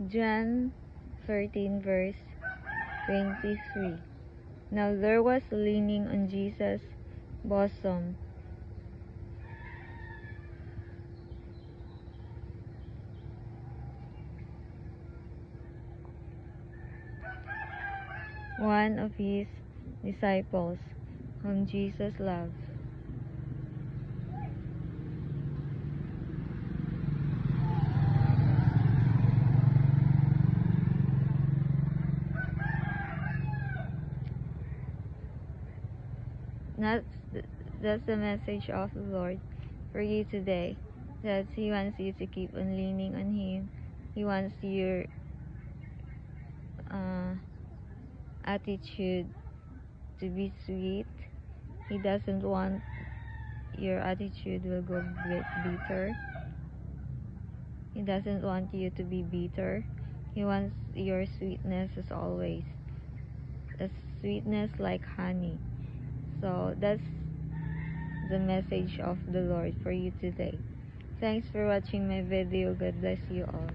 John 13 verse 23. Now there was leaning on Jesus' bosom one of his disciples, whom Jesus loved. That's the message of the Lord for you today. That He wants you to keep on leaning on Him. He wants your attitude to be sweet. He doesn't want your attitude will go bitter. He doesn't want you to be bitter. He wants your sweetness as always. A sweetness like honey. So that's the message of the Lord for you today. Thanks for watching my video. God bless you all.